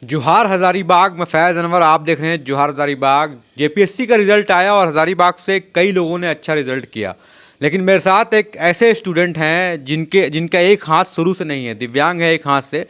जोहार हज़ारीबाग में फैज़ अनवर आप देख रहे हैं जोहार हज़ारीबाग। जेपीएससी का रिज़ल्ट आया और हज़ारीबाग से कई लोगों ने अच्छा रिज़ल्ट किया, लेकिन मेरे साथ एक ऐसे स्टूडेंट हैं जिनका एक हाथ शुरू से नहीं है, दिव्यांग है एक हाथ से,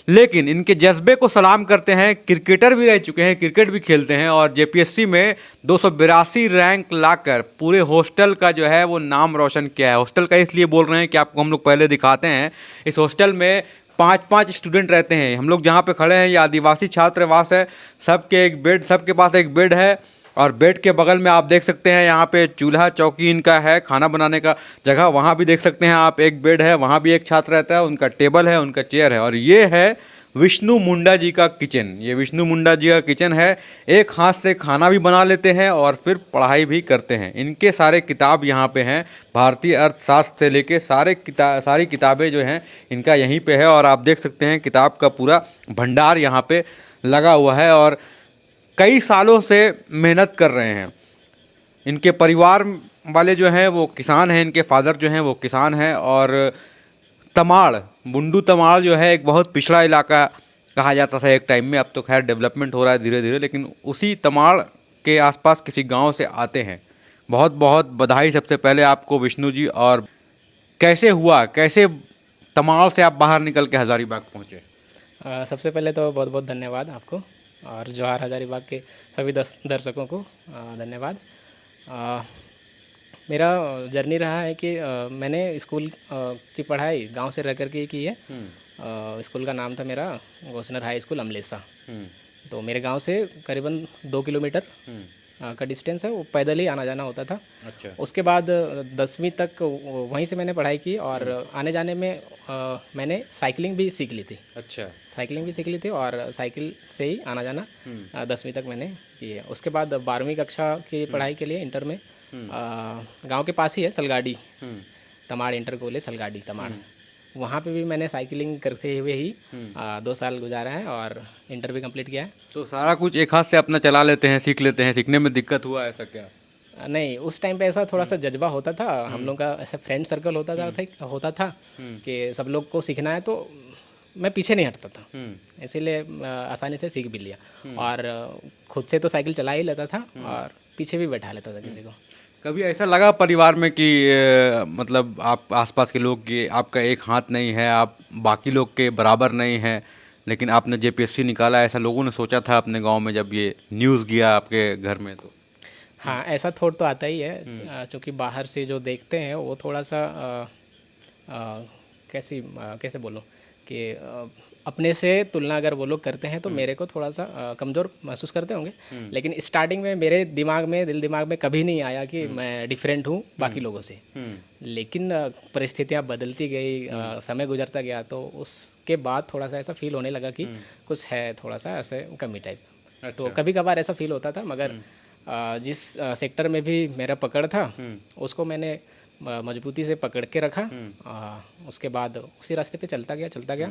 लेकिन इनके जज्बे को सलाम करते हैं। क्रिकेटर भी रह चुके हैं, क्रिकेट भी खेलते हैं और जेपीएससी में 282 रैंक लाकर पूरे हॉस्टल का जो है वो नाम रोशन किया है। हॉस्टल का इसलिए बोल रहे हैं कि आपको हम लोग पहले दिखाते हैं। इस हॉस्टल में पाँच पाँच स्टूडेंट रहते हैं। हम लोग जहाँ पे खड़े हैं ये आदिवासी छात्रावास है। सबके पास एक बेड है और बेड के बगल में आप देख सकते हैं यहाँ पे चूल्हा चौकी इनका है, खाना बनाने का जगह। वहाँ भी देख सकते हैं आप, एक बेड है, वहाँ भी एक छात्र रहता है, उनका टेबल है, उनका चेयर है। और ये है विष्णु मुंडा जी का किचन। ये विष्णु मुंडा जी का किचन है। एक हाथ से खाना भी बना लेते हैं और फिर पढ़ाई भी करते हैं। इनके सारे किताब यहाँ पे हैं, भारतीय अर्थशास्त्र से लेके सारी किताबें जो हैं इनका यहीं पे है। और आप देख सकते हैं किताब का पूरा भंडार यहाँ पे लगा हुआ है और कई सालों से मेहनत कर रहे हैं। इनके परिवार वाले जो हैं वो किसान हैं, इनके फादर जो हैं वो किसान हैं। और तमाड़, बुंडू तमाड़ जो है एक बहुत पिछड़ा इलाका कहा जाता था एक टाइम में। अब तो खैर डेवलपमेंट हो रहा है धीरे धीरे, लेकिन उसी तमाड़ के आसपास किसी गांव से आते हैं। बहुत बहुत बधाई सबसे पहले आपको विष्णु जी। और कैसे हुआ, कैसे तमाड़ से आप बाहर निकल के हज़ारीबाग पहुँचे? सबसे पहले तो बहुत बहुत धन्यवाद आपको और जोहार हज़ारीबाग के सभी दर्शकों को धन्यवाद। अ, मेरा जर्नी रहा है कि मैंने स्कूल की पढ़ाई गांव से रह कर के ही की है। स्कूल का नाम था मेरा गोसनर हाई स्कूल अमलेसा। तो मेरे गांव से करीबन 2 किलोमीटर का डिस्टेंस है, वो पैदल ही आना जाना होता था। अच्छा। उसके बाद 10वीं तक वहीं से मैंने पढ़ाई की और आने जाने में मैंने साइकिलिंग भी सीख ली थी। अच्छा। साइकिलिंग भी सीख ली थी और साइकिल से ही आना जाना 10वीं तक मैंने की है। उसके बाद 12वीं कक्षा की पढ़ाई के लिए इंटर में गांव के पास ही है सलगाड़ी, तमाड़ इंटर कॉलेज सलगाड़ी तमाड़। वहाँ पे भी मैंने साइकिलिंग करते हुए ही 2 साल गुजारा है और इंटर भी कंप्लीट किया है। तो सारा कुछ एक हाथ से अपना चला लेते हैं, सीख लेते हैं। सीखने में दिक्कत हुआ ऐसा क्या? नहीं, उस टाइम पे ऐसा थोड़ा सा जज्बा होता था। हम लोग का ऐसा फ्रेंड सर्कल होता था कि सब लोग को सीखना है, तो मैं पीछे नहीं हटता था। इसीलिए आसानी से सीख भी लिया और खुद से तो साइकिल चला ही लेता था और पीछे भी बैठा लेता था किसी को। कभी ऐसा लगा परिवार में कि मतलब आप आसपास के लोग कि आपका एक हाथ नहीं है, आप बाकी लोग के बराबर नहीं हैं, लेकिन आपने जेपीएससी निकाला, ऐसा लोगों ने सोचा था अपने गांव में जब ये न्यूज़ गया आपके घर में? तो हाँ, ऐसा थॉट तो आता ही है क्योंकि बाहर से जो देखते हैं वो थोड़ा सा कैसे बोलो कि अपने से तुलना अगर वो लोग करते हैं तो मेरे को थोड़ा सा कमज़ोर महसूस करते होंगे। लेकिन स्टार्टिंग में मेरे दिल दिमाग में कभी नहीं आया कि मैं डिफरेंट हूँ बाकी लोगों से। लेकिन परिस्थितियाँ बदलती गई, समय गुजरता गया, तो उसके बाद थोड़ा सा ऐसा फील होने लगा कि कुछ है थोड़ा सा ऐसे कमी टाइप। तो कभी कभार ऐसा फील होता था, मगर जिस सेक्टर में भी मेरा पकड़ था उसको मैंने मजबूती से पकड़ के रखा। उसके बाद उसी रास्ते पे चलता गया।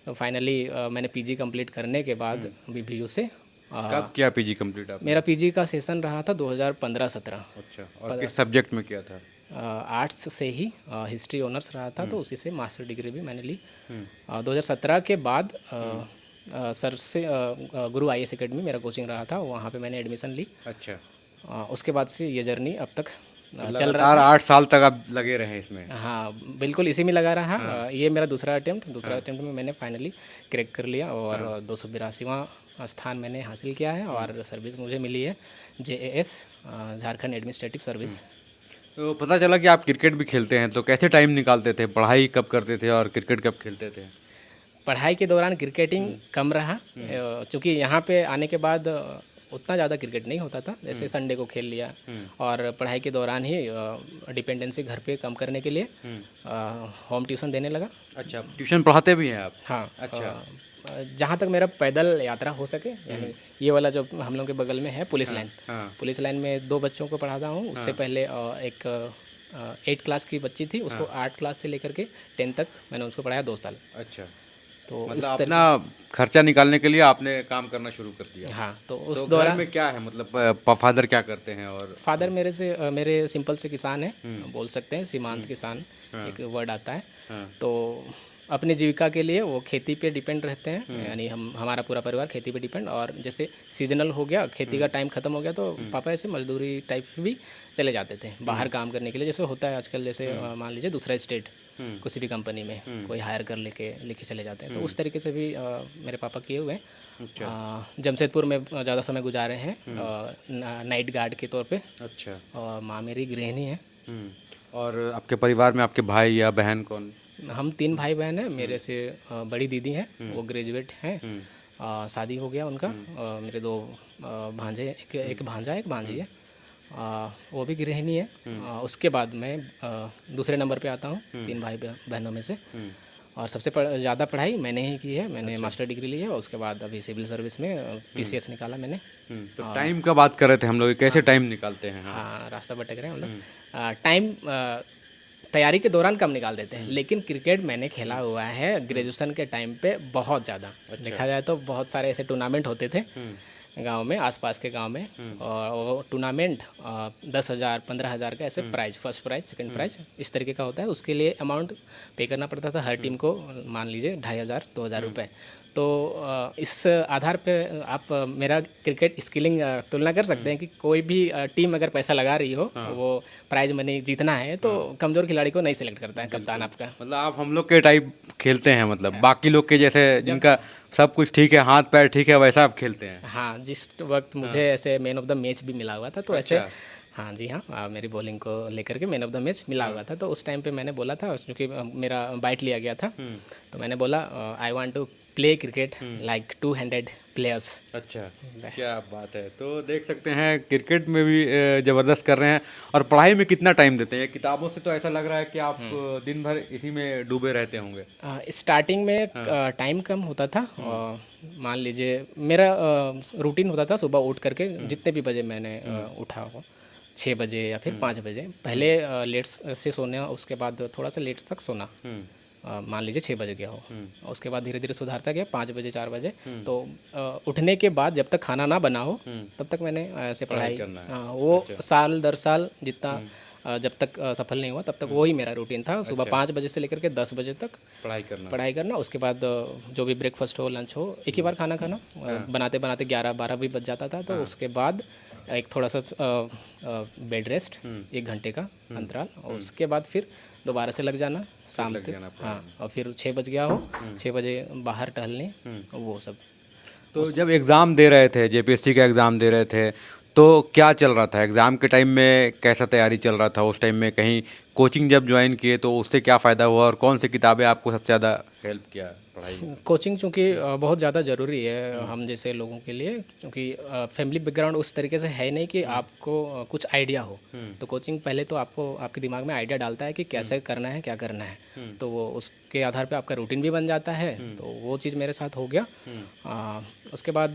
तो फाइनली मैंने पीजी कंप्लीट करने के बाद बीबीयू से कब किया पीजी कंप्लीट आपने? मेरा पीजी का सेशन रहा था 2015-17। अच्छा, और किस सब्जेक्ट में किया था? आर्ट्स से ही, हिस्ट्री ऑनर्स रहा था, तो उसी से मास्टर डिग्री भी मैंने ली। 2017 के बाद सर से गुरु आईएएस एकेडमी मेरा कोचिंग रहा था, वहाँ पे मैंने एडमिशन ली। अच्छा। उसके बाद से ये जर्नी अब तक चल रहा लगातार है। 8 साल तक आप लगे रहे इसमें? हाँ, बिल्कुल इसी में लगा रहा। ये मेरा दूसरा अटेम्प्ट में मैंने फाइनली क्रैक कर लिया और 282वां स्थान मैंने हासिल किया है और सर्विस मुझे मिली है जेएएस, झारखंड एडमिनिस्ट्रेटिव सर्विस। तो पता चला कि आप क्रिकेट भी खेलते हैं, तो कैसे टाइम निकालते थे? पढ़ाई कब करते थे और क्रिकेट कब खेलते थे? पढ़ाई के दौरान क्रिकेटिंग कम रहा, क्योंकि यहाँ पे आने के बाद उतना ज़्यादा क्रिकेट नहीं होता था। जैसे संडे को खेल लिया और पढ़ाई के दौरान ही डिपेंडेंसी घर पे कम करने के लिए होम ट्यूशन देने लगा। अच्छा, ट्यूशन पढ़ाते भी हैं आप? हाँ। अच्छा। जहाँ तक मेरा पैदल यात्रा हो सके, यानी ये वाला जो हम लोग के बगल में है पुलिस लाइन, पुलिस लाइन में 2 बच्चों को पढ़ाता हूँ। उससे पहले एक 8 क्लास की बच्ची थी, उसको 8 क्लास से लेकर के 10 तक मैंने उसको पढ़ाया 2 साल। अच्छा, तो मतलब अपना खर्चा निकालने के लिए आपने काम करना शुरू कर दिया? हाँ, तो उस तो घर दौरान में क्या है, मतलब फादर क्या करते हैं? और फादर मेरे सिंपल से किसान है, बोल सकते हैं सीमांत किसान एक वर्ड आता है। तो अपनी जीविका के लिए वो खेती पे डिपेंड रहते हैं, यानी हमारा पूरा परिवार खेती पे डिपेंड। और जैसे सीजनल हो गया, खेती का टाइम ख़त्म हो गया, तो पापा ऐसे मजदूरी टाइप भी चले जाते थे बाहर काम करने के लिए, जैसे होता है आजकल। जैसे मान लीजिए दूसरा स्टेट किसी भी कंपनी में कोई हायर कर लेके चले जाते हैं, तो उस तरीके से भी मेरे पापा किए हुए हैं। जमशेदपुर में ज़्यादा समय गुजारे हैं नाइट गार्ड के तौर पे। अच्छा। और माँ मेरी गृहिणी है। और आपके परिवार में आपके भाई या बहन कौन? हम 3 भाई बहन हैं। मेरे से बड़ी दीदी हैं, वो ग्रेजुएट हैं, शादी हो गया उनका। मेरे 2 भांजे, एक भांजा एक भांजी है, वो भी गृहिणी है। उसके बाद मैं दूसरे नंबर पे आता हूँ 3 भाई बहनों में से। और सबसे ज़्यादा पढ़ाई मैंने ही की है। मैंने मास्टर डिग्री ली है, और उसके बाद अभी सिविल सर्विस में पीसीएस निकाला मैंने। तो टाइम का बात कर रहे थे हम लोग, कैसे टाइम निकालते हैं? हाँ, रास्ता भटक रहे हैं हम लोग। टाइम तैयारी के दौरान कम निकाल देते हैं, लेकिन क्रिकेट मैंने खेला हुआ है ग्रेजुएशन के टाइम पे बहुत ज़्यादा। देखा जाए तो बहुत सारे ऐसे टूर्नामेंट होते थे गांव में, आसपास के गांव में, और वो टूर्नामेंट 10,000 15,000 का ऐसे prize, first prize, second prize, इस तरीके का होता है। उसके लिए अमाउंट पे करना पड़ता था हर टीम को, मान लीजिए 2,500 2,000 रुपये। तो इस आधार पे आप मेरा क्रिकेट स्किलिंग तुलना कर सकते हैं कि कोई भी टीम अगर पैसा लगा रही हो, वो प्राइज मनी जीतना है, तो कमज़ोर खिलाड़ी को नहीं सिलेक्ट करता है कप्तान आपका। मतलब आप हम लोग के टाइप खेलते हैं, मतलब बाकी लोग के जैसे जिनका सब कुछ ठीक है, हाथ पैर ठीक है, वैसा आप खेलते हैं? हाँ, जिस वक्त मुझे ऐसे मैन ऑफ द मैच भी मिला हुआ था, तो ऐसे हाँ जी हाँ, मेरी बॉलिंग को लेकर के मैन ऑफ द मैच मिला हुआ था। तो उस टाइम पे मैंने बोला था, क्योंकि मेरा बाइट लिया गया था, तो मैंने बोला I want to play cricket like 200 players. अच्छा, क्या बात है। तो देख सकते हैं क्रिकेट में भी ज़बरदस्त कर रहे हैं। और पढ़ाई में कितना टाइम देते हैं? किताबों से तो ऐसा लग रहा है कि आप दिन भर इसी में डूबे रहते होंगे। स्टार्टिंग में टाइम कम होता था। मान लीजिए मेरा रूटीन होता था, सुबह उठ करके जितने भी बजे मैंने उठा हो, 6 बजे या फिर 5 बजे, पहले लेट से सोना, उसके बाद थोड़ा सा लेट तक सोना। मान लीजिए 6 बजे गया हो, उसके बाद धीरे धीरे सुधारता गया 5 बजे 4 बजे। तो उठने के बाद जब तक खाना ना बना हो, तब तक मैंने ऐसे पढ़ाई वो साल दर साल जितना जब तक सफल नहीं हुआ, तब तक वही मेरा रूटीन था। सुबह 5 बजे से लेकर के 10 बजे तक पढ़ाई करना। उसके बाद जो भी ब्रेकफास्ट हो, लंच हो, एक ही बार खाना खाना। बनाते बनाते 11-12 भी बज जाता था। तो उसके बाद एक थोड़ा सा बेड रेस्ट, 1 घंटे का अंतराल, और उसके बाद फिर दोबारा से लग जाना शाम तक। हाँ, और फिर 6 बज गया हो, 6 बजे बाहर टहलने, वो सब। तो जब एग्ज़ाम दे रहे थे, जेपीएससी का एग्ज़ाम दे रहे थे, तो क्या चल रहा था एग्ज़ाम के टाइम में? कैसा तैयारी चल रहा था उस टाइम में? कहीं कोचिंग जब ज्वाइन किए तो उससे क्या फ़ायदा हुआ, और कौन सी किताबें आपको सबसे ज़्यादा हेल्प किया पढ़ाई में? कोचिंग चूँकि बहुत ज़्यादा ज़रूरी है हम जैसे लोगों के लिए, क्योंकि फैमिली बैकग्राउंड उस तरीके से है नहीं कि आपको कुछ आइडिया हो। तो कोचिंग पहले तो आपको आपके दिमाग में आइडिया डालता है कि कैसे करना है, क्या करना है। तो वो उसके आधार पे आपका रूटीन भी बन जाता है। तो वो चीज़ मेरे साथ हो गया। उसके बाद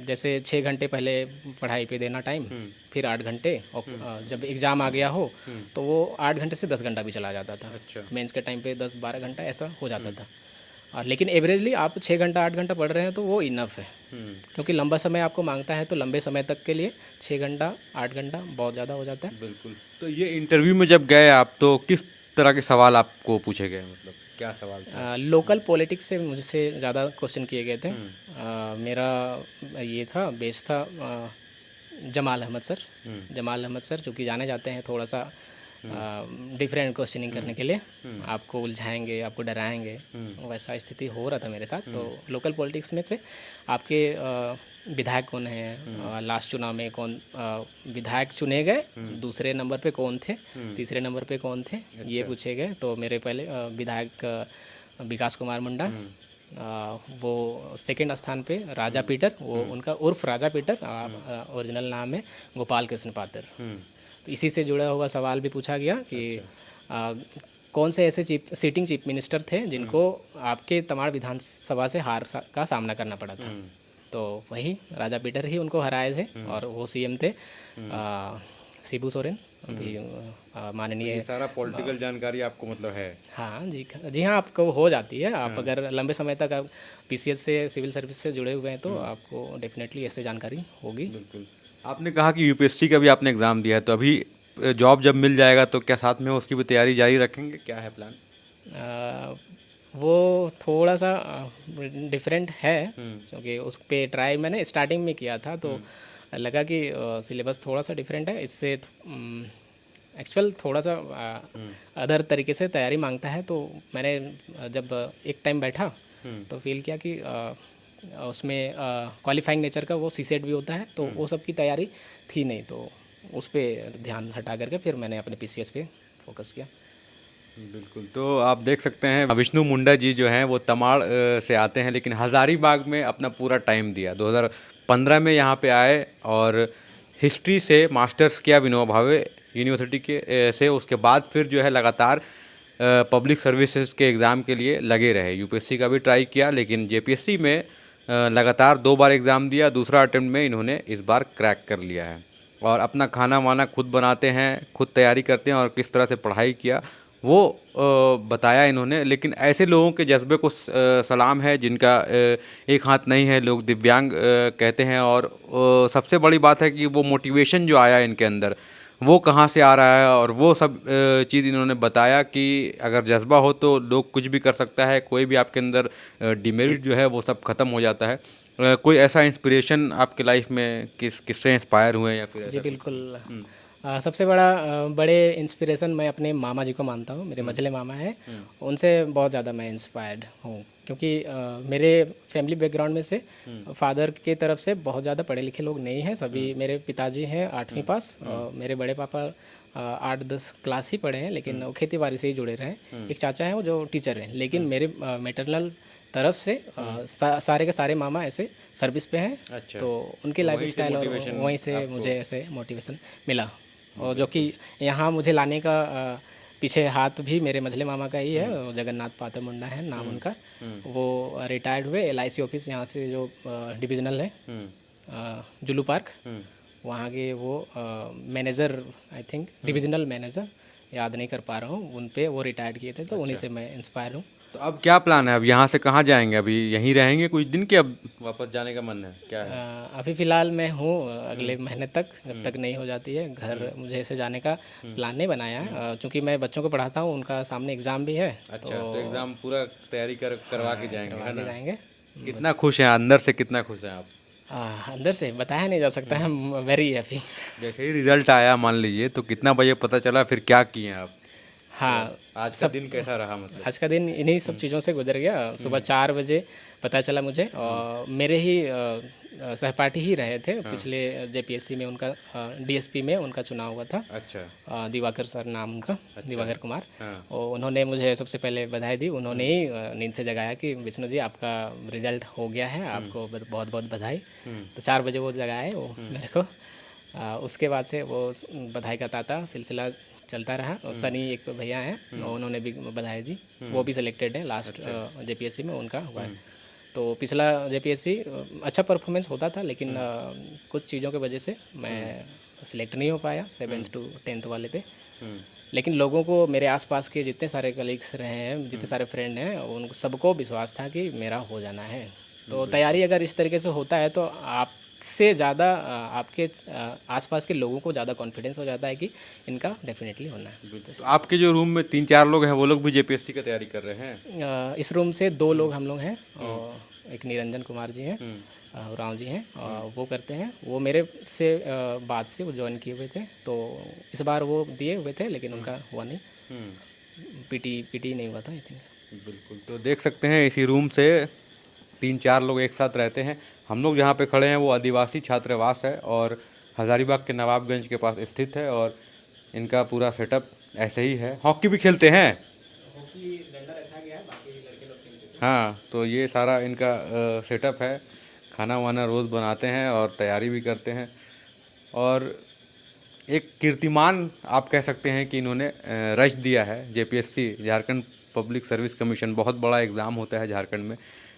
जैसे 6 घंटे पहले पढ़ाई पे देना टाइम, फिर 8 घंटे, और जब एग्ज़ाम आ गया हो तो वो 8 घंटे से 10 घंटा भी चला जाता था। मेंस के टाइम पे 10-12 घंटा ऐसा हो जाता था। और लेकिन एवरेजली आप 6 घंटा 8 घंटा पढ़ रहे हैं तो वो इनफ है, क्योंकि लंबा समय आपको मांगता है। तो लंबे समय तक के लिए 6 घंटा 8 घंटा बहुत ज़्यादा हो जाता है। बिल्कुल। तो ये इंटरव्यू में जब गए आप, तो किस तरह के सवाल आपको पूछे गए, मतलब क्या सवाल था? लोकल पॉलिटिक्स से मुझसे ज़्यादा क्वेश्चन किए गए थे। मेरा ये था, बेस था जमाल अहमद सर। जमाल अहमद सर चूँकि जाने जाते हैं थोड़ा सा डिफरेंट क्वेश्चनिंग करने के लिए, आपको उलझाएंगे, आपको डराएंगे, वैसा स्थिति हो रहा था मेरे साथ। तो लोकल पॉलिटिक्स में से आपके विधायक कौन हैं, लास्ट चुनाव में कौन विधायक चुने गए, दूसरे नंबर पे कौन थे, तीसरे नंबर पे कौन थे, ये पूछे गए। तो मेरे पहले विधायक विकास कुमार मुंडा, वो सेकंड स्थान पे राजा पीटर, वो उनका उर्फ राजा पीटर, ओरिजिनल नाम है गोपाल कृष्ण पात्र। तो इसी से जुड़ा हुआ सवाल भी पूछा गया कि कौन से ऐसे सीटिंग चीफ मिनिस्टर थे जिनको आपके तमाड़ विधानसभा से हार का सामना करना पड़ा था। तो वही राजा पीटर ही उनको हराए थे, और वो सीएम थे शिबू सोरेन। अभी माननीय सारा पॉलिटिकल जानकारी आपको मतलब है? हाँ जी हाँ, आपको हो जाती है। आप अगर लंबे समय तक आप पीसीएस से, सिविल सर्विस से जुड़े हुए हैं, तो आपको डेफिनेटली ऐसे जानकारी होगी। बिल्कुल। आपने कहा कि यूपीएससी का भी आपने एग्ज़ाम दिया है, तो अभी जॉब जब मिल जाएगा तो क्या साथ में उसकी भी तैयारी जारी रखेंगे? क्या है प्लान? वो थोड़ा सा डिफरेंट है, क्योंकि उस पे ट्राई मैंने स्टार्टिंग में किया था, तो लगा कि सिलेबस थोड़ा सा डिफरेंट है इससे। एक्चुअल थोड़ा सा अदर तरीके से तैयारी मांगता है, तो मैंने जब एक टाइम बैठा तो फील किया कि उसमें क्वालिफाइंग नेचर का वो सीसेट भी होता है, तो वो सब की तैयारी थी नहीं, तो उस पर ध्यान हटा करके फिर मैंने अपने पीसीएस पे फोकस किया। बिल्कुल। तो आप देख सकते हैं विष्णु मुंडा जी जो हैं वो तमाड़ से आते हैं, लेकिन हज़ारीबाग में अपना पूरा टाइम दिया। 2015 में यहाँ पे आए और हिस्ट्री से मास्टर्स किया विनोबा भावे यूनिवर्सिटी के से। उसके बाद फिर जो है लगातार पब्लिक सर्विसेज के एग्ज़ाम के लिए लगे रहे। यूपीएससी का भी ट्राई किया, लेकिन जेपीएससी में लगातार 2 बार एग्ज़ाम दिया। दूसरा अटेम्प्ट में इन्होंने इस बार क्रैक कर लिया है और अपना खाना वाना खुद बनाते हैं, खुद तैयारी करते हैं और किस तरह से पढ़ाई किया वो बताया इन्होंने। लेकिन ऐसे लोगों के जज्बे को सलाम है जिनका एक हाथ नहीं है, लोग दिव्यांग कहते हैं। और सबसे बड़ी बात है कि वो मोटिवेशन जो आया इनके अंदर वो कहाँ से आ रहा है, और वो सब चीज़ इन्होंने बताया कि अगर जज्बा हो तो लोग कुछ भी कर सकता है। कोई भी आपके अंदर डिमेरिट जो है वो सब ख़त्म हो जाता है। कोई ऐसा इंस्पिरेशन आपके लाइफ में किससे इंस्पायर हुए या फिर जी ऐसा कुछ? बिल्कुल। सबसे बड़े इंस्पिरेशन मैं अपने मामा जी को मानता हूँ। मेरे मझले मामा हैं, उनसे बहुत ज़्यादा मैं इंस्पायर्ड हूँ, क्योंकि मेरे फैमिली बैकग्राउंड में से फादर के तरफ से बहुत ज़्यादा पढ़े लिखे लोग नहीं हैं। सभी मेरे पिताजी हैं 8वीं पास, और मेरे बड़े पापा 8-10 क्लास ही पढ़े हैं, लेकिन वो खेती बाड़ी से ही जुड़े रहे हैं। एक चाचा हैं वो जो टीचर हैं, लेकिन मेरे मैटरनल तरफ से सारे के सारे मामा ऐसे सर्विस पे हैं। अच्छा। तो उनकी तो लाइफ वहीं से स्टाइल और मोटिवेशन वहीं से आपको- मुझे ऐसे मोटिवेशन मिला, और जो कि यहाँ मुझे लाने का पीछे हाथ भी मेरे मझले मामा का ही है। जगन्नाथ पात्र मुंडा है नाम उनका। वो रिटायर्ड हुए एलआईसी ऑफिस यहाँ से जो डिविजनल है जुलू पार्क, वहाँ के वो manager, I think divisional manager, याद नहीं कर पा रहा हूँ, उन पे वो रिटायर्ड किए थे, तो उन्हीं से मैं इंस्पायर हूँ। तो अब क्या प्लान है? अब यहाँ से कहाँ जाएंगे? अभी यहीं रहेंगे कुछ दिन के अब वापस जाने का मन है क्या है? अभी फ़िलहाल मैं हूँ अगले महीने तक, जब तक नहीं हो जाती है घर मुझे ऐसे जाने का प्लान नहीं बनाया है, क्योंकि मैं बच्चों को पढ़ाता हूँ, उनका सामने एग्ज़ाम भी है। अच्छा, तो एग्ज़ाम पूरा तैयारी करवा के जाएंगे, है करवा के ना? जाएंगे। कितना खुश हैं अंदर से, कितना खुश हैं आप? अंदर से बताया नहीं जा सकता है, वेरी हैप्पी। जैसे ही रिजल्ट आया मान लीजिए, तो कितना बजे पता चला, फिर क्या किए आप? हाँ, आज का दिन कैसा रहा मतलब? आज का दिन इन्हीं सब चीज़ों से गुजर गया। सुबह 4 बजे पता चला मुझे, और मेरे ही सहपाठी ही रहे थे पिछले जेपीएससी में, उनका डीएसपी में उनका चुनाव हुआ था। अच्छा। दिवाकर सर नाम उनका, दिवाकर कुमार। हाँ। और उन्होंने मुझे सबसे पहले बधाई दी, उन्होंने ही नींद से जगाया कि विष्णु जी आपका रिजल्ट हो गया है, आपको बहुत बहुत बधाई। तो 4 बजे वो जगाए वो मेरे को। उसके बाद से वो बधाई का ताता सिलसिला चलता रहा। और सनी एक भैया हैं, उन्होंने भी बधाई दी, वो भी सिलेक्टेड है लास्ट जेपीएससी में, उनका हुआ है। तो पिछला जेपीएससी अच्छा परफॉर्मेंस होता था, लेकिन कुछ चीज़ों की वजह से मैं सिलेक्ट नहीं हो पाया 7th to 10th वाले पे। लेकिन लोगों को, मेरे आसपास के जितने सारे कलीग्स रहे हैं, जितने सारे फ्रेंड हैं, उन सबको विश्वास था कि मेरा हो जाना है। तो तैयारी अगर इस तरीके से होता है, तो आपसे ज़्यादा आपके आसपास के लोगों को ज़्यादा कॉन्फिडेंस हो जाता है कि इनका डेफिनेटली होना है। तो आपके जो रूम में 3-4 लोग हैं, वो लोग भी जेपीएससी की तैयारी कर रहे हैं? इस रूम से 2 लोग हम लोग हैं, और एक निरंजन कुमार जी हैं, राव जी हैं, वो करते हैं। वो मेरे से बाद से वो ज्वाइन किए हुए थे, तो इस बार वो दिए हुए थे, लेकिन उनका हुआ नहीं। पीटी नहीं हुआ था आई थिंक। बिल्कुल। तो देख सकते हैं इसी रूम से 3-4 लोग एक साथ रहते हैं। हम लोग जहाँ पे खड़े हैं वो आदिवासी छात्रावास है और हज़ारीबाग के नवाबगंज के पास स्थित है, और इनका पूरा सेटअप ऐसे ही है। हॉकी भी खेलते हैं? हाँ, तो ये सारा इनका सेटअप है। खाना वाना रोज़ बनाते हैं और तैयारी भी करते हैं, और एक कीर्तिमान आप कह सकते हैं कि इन्होंने रच दिया है। JPSC, Jharkhand public service commission, बहुत बड़ा एग्ज़ाम होता है झारखंड में,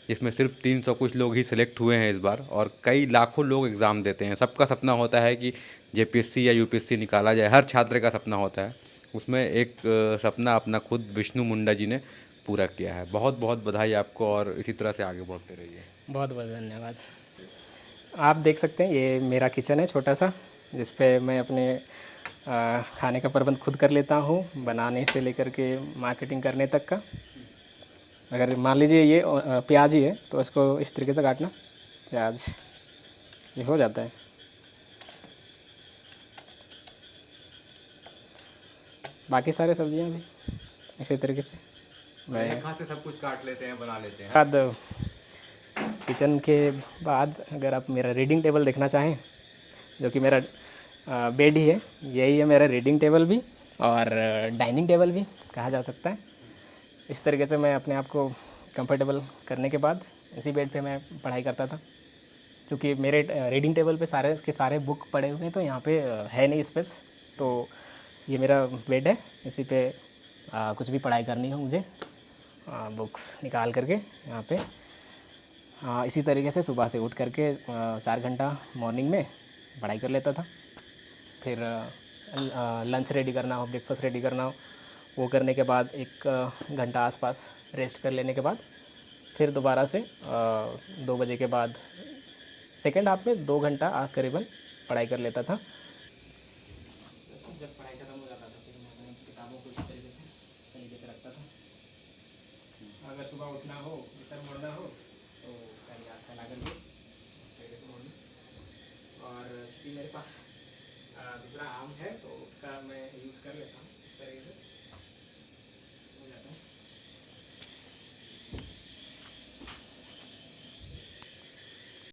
जिसमें सिर्फ 300 कुछ लोग ही सिलेक्ट हुए हैं इस बार, और कई लाखों लोग एग्ज़ाम देते हैं। सबका सपना होता है कि जेपीएससी या यूपीएससी निकाला जाए, हर छात्र का सपना होता है। उसमें एक सपना अपना खुद विष्णु मुंडा जी ने पूरा किया है। बहुत बहुत बधाई आपको, और इसी तरह से आगे बढ़ते रहिए। बहुत बहुत धन्यवाद। आप देख सकते हैं ये मेरा किचन है छोटा सा, जिस पे मैं अपने खाने का प्रबंध खुद कर लेता हूँ, बनाने से लेकर के मार्केटिंग करने तक का। अगर मान लीजिए ये प्याज ही है तो इसको इस तरीके से काटना, प्याज ये हो जाता है। बाकी सारे सब्जियां भी इसी तरीके से मैं एक हाथ से सब कुछ काट लेते हैं, बना लेते हैं। बाद किचन के बाद अगर आप मेरा रीडिंग टेबल देखना चाहें, जो कि मेरा बेड ही है, यही है मेरा रीडिंग टेबल भी और डाइनिंग टेबल भी कहा जा सकता है। इस तरीके से मैं अपने आप को कंफर्टेबल करने के बाद इसी बेड पे मैं पढ़ाई करता था। क्योंकि मेरे रीडिंग टेबल पे सारे के सारे बुक पड़े हुए हैं, तो यहाँ पे है नहीं स्पेस, तो ये मेरा बेड है, इसी पे कुछ भी पढ़ाई करनी हो मुझे बुक्स निकाल करके यहाँ पे इसी तरीके से सुबह से उठ करके 4 घंटा मॉर्निंग में पढ़ाई कर लेता था। फिर लंच रेडी करना हो, ब्रेकफास्ट रेडी करना हो, वो करने के बाद 1 घंटा आसपास रेस्ट कर लेने के बाद फिर दोबारा से 2 बजे के बाद सेकेंड हाफ में 2 घंटा करीबन पढ़ाई कर लेता था। जब पढ़ाई खत्म हो जाता था फिर मैं अपनी किताबों को इस तरीके से सलीके से रखता था। अगर सुबह उठना हो, बिस्तर मोड़ना हो तो पहले हाथ फैला करके इस तरीके से मोड़ना। और चूँकि मेरे पास दूसरा आम है तो उसका मैं यूज़ कर लेता हूँ इस तरीके से।